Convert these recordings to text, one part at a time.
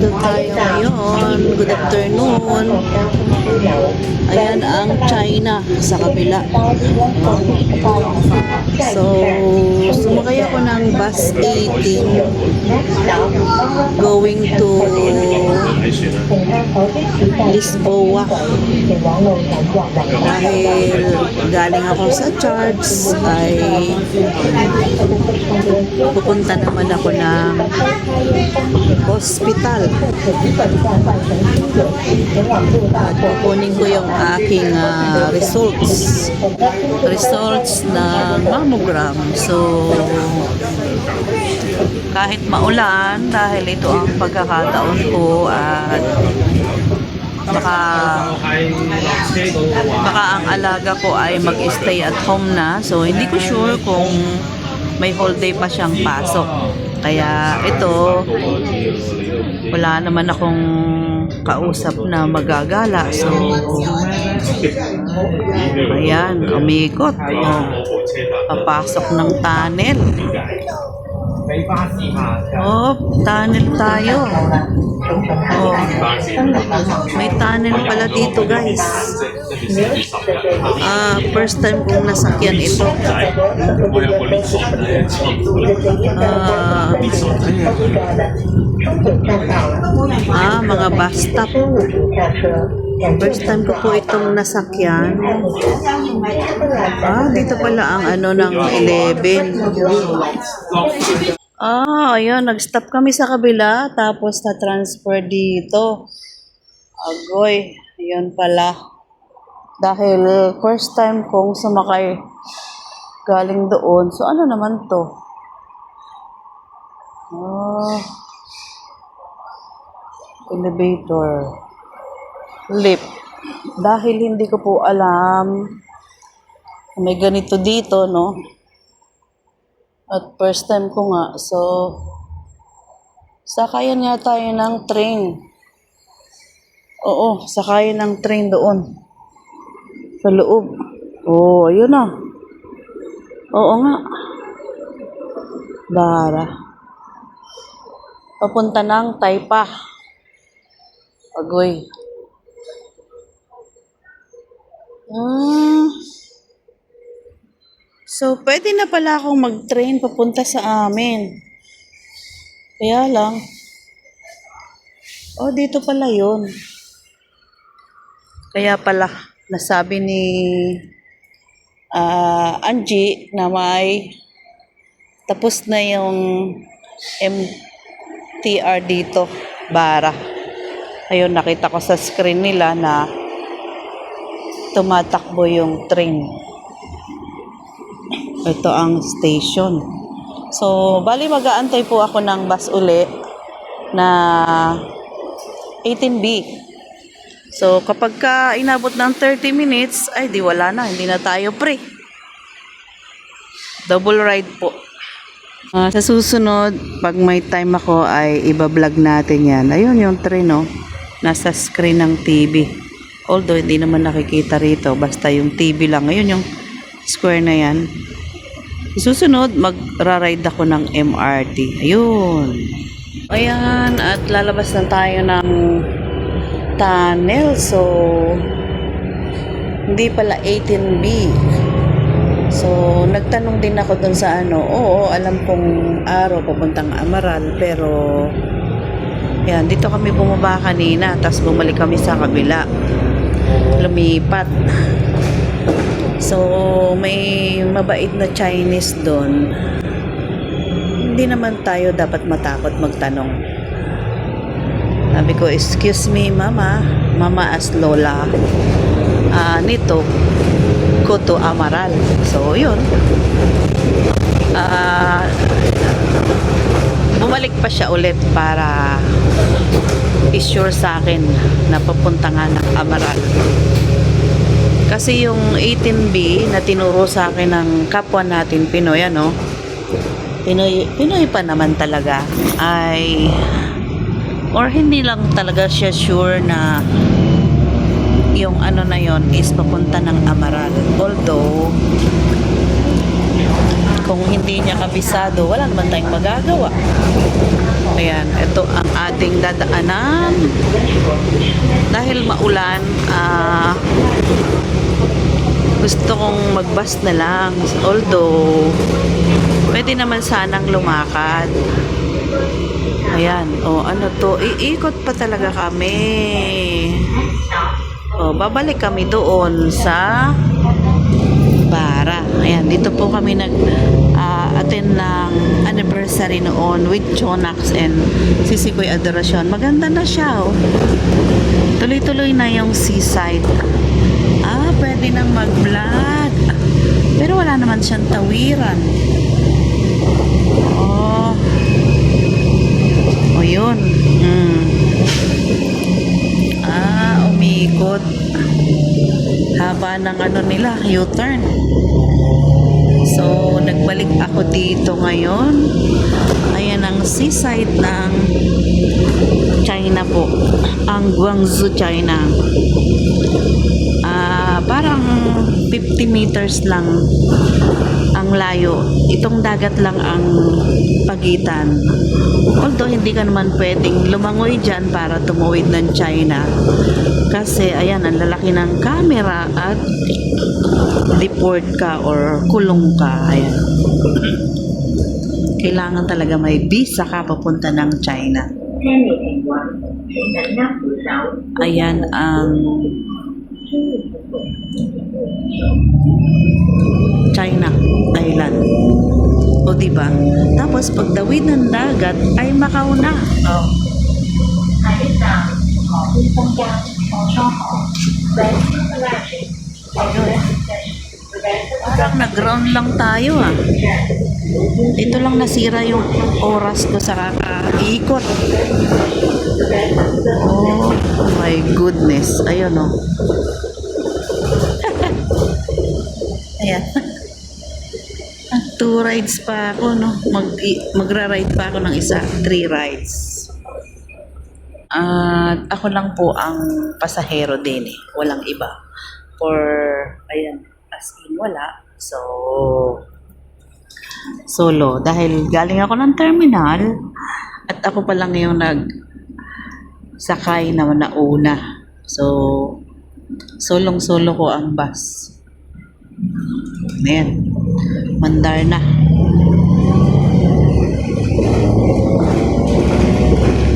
Nandito tayo ngayon. Good afternoon. Ayan ang China sa kabila. So, sumakay ako ng bus 18 going to Lisboa. Dahil galing ako sa church ay pupunta naman ako ng hospital at kukunin ko yung aking results ng mammogram. So kahit maulan, dahil ito ang pagkakataon ko at baka ang alaga ko ay mag-stay at home na, so hindi ko sure kung may whole day pa siyang pasok. Kaya ito, wala naman akong kausap na magagala. So, ayan, umikot. Papasok ng tunnel. Oh, tunnel tayo. Oh, may tunnel pala dito, guys. First time kong nasakyan ito. Mga bus stop. First time ko po itong nasakyan. Dito pala ang ng 11. Ayun, nag-stop kami sa kabila, tapos na-transfer dito. Agoy, ayun pala. Dahil first time kong sumakay galing doon. So, ano naman to? Elevator. Lift. Dahil hindi ko po alam may ganito dito, no? At first time ko nga. So, sakayan nga tayo ng train. Oo, sakayan ng train doon. Sa loob. Oh, ayun na. Oo nga. Bara. Papunta ng Taypa. Agoy. So, pwede na pala akong mag-train papunta sa amin. Kaya lang. Dito pala yun. Kaya pala, nasabi ni Angie na may tapos na yung MTR dito, Bara. Ayun, nakita ko sa screen nila na tumatakbo yung train. Ito ang station. So, bali mag-aantay po ako ng bus uli na 18B. So, kapag ka inabot ng 30 minutes, ay di wala na. Hindi na tayo pre. Double ride po. Sa susunod, pag may time ako, ay iba-vlog natin yan. Ayun yung train, no? Nasa screen ng TV. Although, hindi naman nakikita rito. Basta yung TV lang. Ayun yung square na yan. Susunod, magra-ride ako ng MRT. Ayun. Ayan, at lalabas na tayo ng tunnel. So, hindi pala 18B. So, nagtanong din ako dun sa oo, alam kong araw papuntang Amaral. Pero, yan, dito kami bumaba kanina. Tapos bumalik kami sa kabila. Lumipat. So, may mabait na Chinese doon. Hindi naman tayo dapat matakot magtanong. Sabi ko, excuse me, mama. Mama as Lola. Nito, go to Amaral. So, yun. Bumalik pa siya ulit para i-sure sa akin na papunta nga ng Amaral. Kasi yung 18B na tinuro sa akin ng kapwa natin Pinoy, Pinoy pa naman talaga, ay or hindi lang talaga siya sure na yung na yon is papunta ng Amaral. Although kung hindi niya kabisado, wala naman tayong magagawa. Ayan, ito ang pwedeng dadaanan. Dahil maulan, gusto kong mag-bus na lang. Although, pwede naman sanang lumakad. Ayan. O, ano to? Iikot pa talaga kami. O, babalik kami doon sa Bara. Ayan. Dito po kami attend ng anniversary noon with Jonax and Sisikoy Adoracion. Maganda na siya. Oh. Tuloy-tuloy na yung seaside. Pwede nang mag-vlog. Pero wala naman siyang tawiran. O yun. Umiikot. Haba ng ano nila, U-turn. So, nagbalik ako dito ngayon. Ayan ang seaside ng China po. Ang Guangzhou, China. Parang 50 meters lang ang layo. Itong dagat lang ang pagitan. Although hindi ka naman pwedeng lumangoy dyan para tumuwid ng China. Kasi ayan, ang lalaki ng camera at deport ka or kulong ka. Ayan. Kailangan talaga may visa ka papunta ng China. Ayan ang China Island. O diba? Tapos pagdawid ng dagat ay Macau na. Parang nag-ground lang tayo Ito lang nasira yung oras ko sa kakaikot. Oh my goodness. Ayun Ayan. 2 rides pa ako, no? Magra-ride pa ako ng isa. 3 rides. At ako lang po ang pasahero din Walang iba. Ayan, as in wala. So, solo. Dahil galing ako ng terminal at ako pa lang yung sakay na nauna. So, solong-solo ko ang bus. Ayan. Mandar na.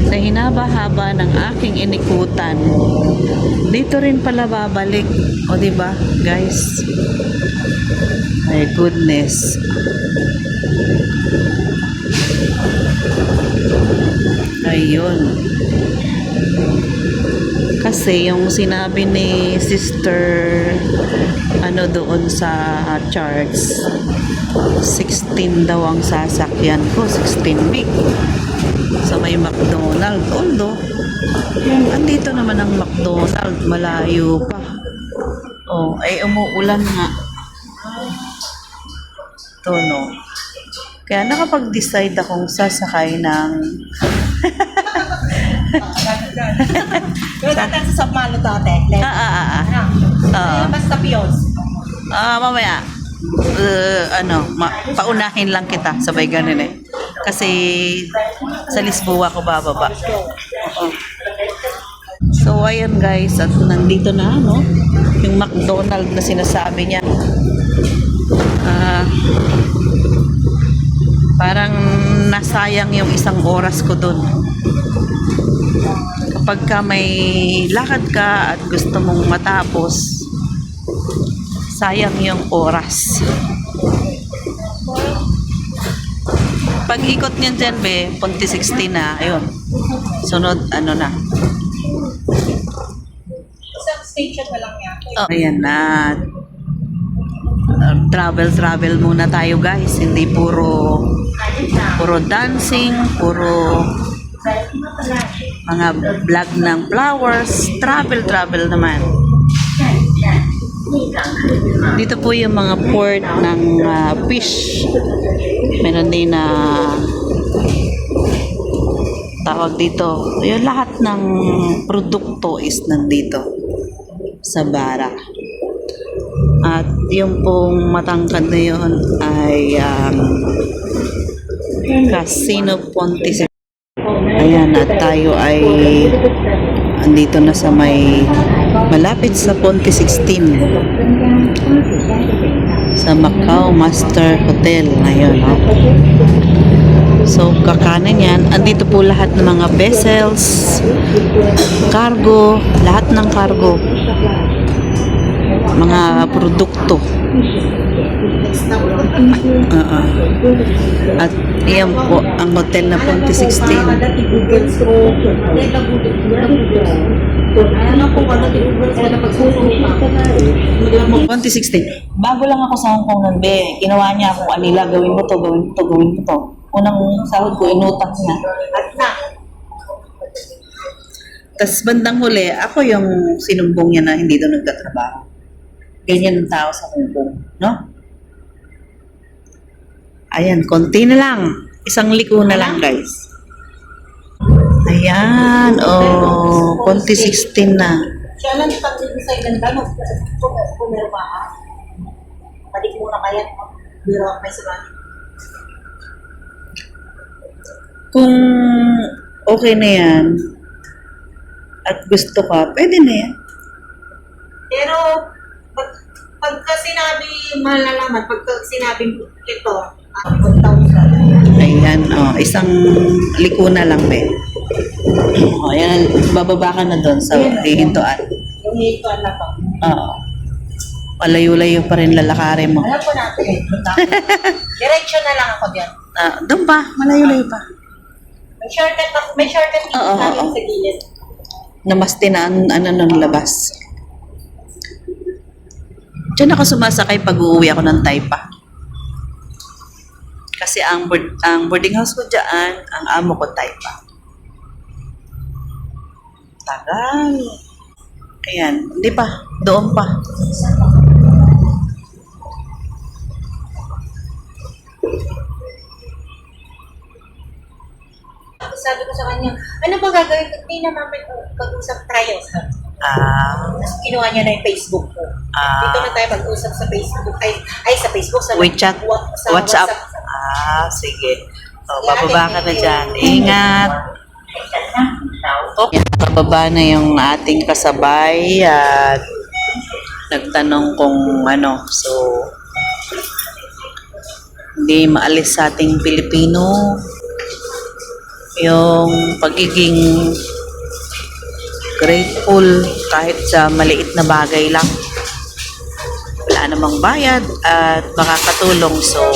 Sa hinaba-haba ng aking inikutan, dito rin pala babalik. O diba, guys? My goodness. Ayun. Kasi yung sinabi ni sister doon sa charts 16 daw ang sasakyan ko, 16 big sa may McDonald's. Although andito naman ang McDonald's, malayo pa. Ay umuulan nga to, no? Kaya nakapag-decide akong sasakay ng sa Malo dati. Basta Pios. Mamaya. Paunahin lang kita. Sabay ganun Kasi sa Lisboa ko bababa. So, ayan guys. At nandito na, yung McDonald's na sinasabi niya. Parang nasayang yung isang oras ko dun. Kapag ka may lakad ka at gusto mong matapos, sayang yung oras. Pag ikot niyan dyan, Ponte 16 na. Ayun. Sunod, na. Isang station na lang yan. Ayan na. Travel muna tayo guys. Hindi puro dancing, puro mga vlog ng flowers. Travel naman. Dito po yung mga port ng fish. Meron din na tawag dito. Yung lahat ng produkto is nandito sa Bara. At yung pong matangkad na yun ay Casino Ponte. Ayan, at tayo ay andito na sa may malapit sa Ponte 16 sa Macau Master Hotel. Ayun, oh. So, kakanan yan. Andito po lahat ng mga vessels, cargo, lahat ng cargo, mga produkto. At iyan po ang hotel na Ponte 16. Ponte 16. Bago lang ako sa Hong Kong nun, be. Ginawa niya akong anila, gawin mo to, gawin mo to, gawin mo to. Unang sahod ko, inutang niya. Tapos bandang huli, ako yung sinumbong niya na hindi doon nagtatrabaho. Ganyan ang tao sa Hong Kong, no? Ayan, konti na lang. Isang liko na lang, guys. Ayan, oh, Ponte 16 na. Siya lang pag sa ganda, no? Kung meron pa ha? Balik muna kaya. Biro ako may sabay. Kung okay na yan, at gusto ka, pwede na yan. Pero, pagka sinabi, malalaman, pagka sinabi ito, 1,000. Ayan, oh, isang liko na lang, be. Oh, ayan, bababa ka na doon sa hihintuan. Yung ito, ano to? Oo. Palayo-layo pa rin lalakarin mo. Alam ko natin. Diretso na lang ako dyan. Doon pa, malayo-layo pa. May shortcut dito Oo, namin oo. sa gilid. Namaste na ang ano ng labas. Diyan ako sumasakay pag uuwi ako ng Taipa. Kasi ang boarding house ko dyan, ang amo ko Taipa. Tagal. Ayan, hindi pa. Doon pa. Sabi ko sa kanya, ano ba gagawin? Hindi na namin pag-usap tayo. Tapos kinuha niya na yung Facebook ko. Dito na tayo pag-usap sa Facebook. Ay sa Facebook. Sa WeChat, sa WhatsApp. Sige. O, bababa ka na dyan. Ingat. Okay, bababa na yung ating kasabay at nagtanong kung ano. So, hindi maalis sa ating Pilipino yung pagiging grateful kahit sa maliit na bagay lang. Wala namang bayad at makakatulong, so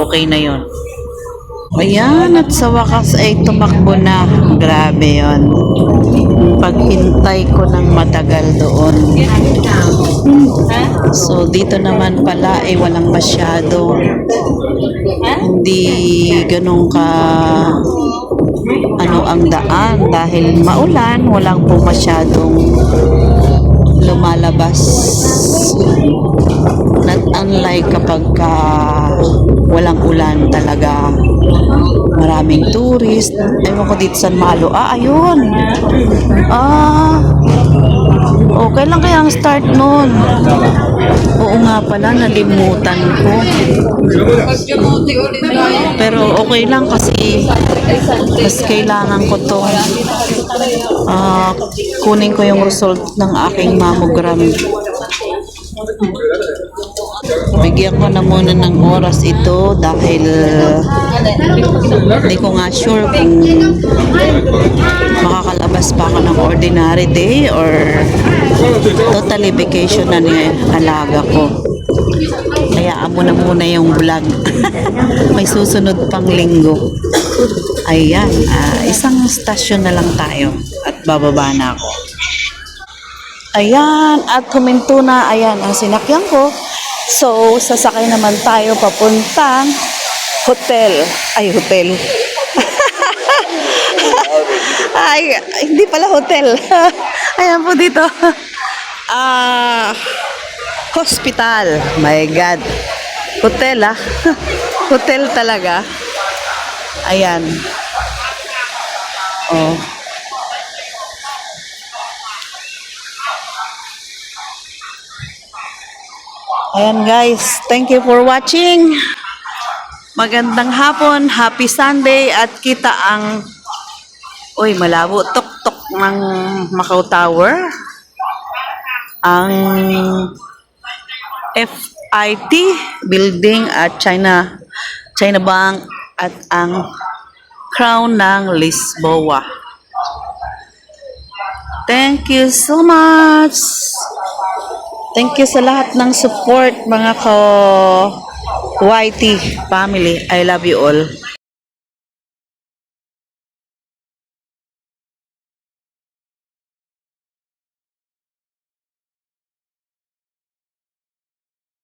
okay na yon. Ayan, at sa wakas ay tumakbo na. Grabe yon. Paghintay ko ng matagal doon. So dito naman pala ay walang masyado. Hindi ganun ka ano ang daan dahil maulan, walang po masyadong lumalabas. Not unlike kapag walang ulan talaga, maraming tourist. Ewan ko dito San Malo. Ayun. Okay lang kaya ang start nun. Oo nga pala, nalimutan ko. Pero okay lang kasi mas kailangan ko to. Kunin ko yung result ng aking mammogram. Bigyan ko na muna ng oras ito dahil hindi ko nga sure kung makakalabas pa ako ng ordinary day or totally vacation na niya alaga ko. Hayaan mo na muna yung vlog. May susunod pang linggo. Ayan, isang stasyon na lang tayo at bababa na ako. Ayan, at huminto na. Ayan, ang sinakyan ko. So, sasakay naman tayo papuntang hotel. Ay, hotel. Ay, hindi pala hotel. Ayan po dito. Hospital. My God. Hotel, hotel talaga. Ayan. Oh. Ayan guys, thank you for watching. Magandang hapon, happy Sunday at kita ang uy, malabo tok-tok ng Macau Tower. Ang FIT building at China Bank at ang crown ng Lisboa. Thank you so much. Thank you sa lahat ng support mga YT family. I love you all.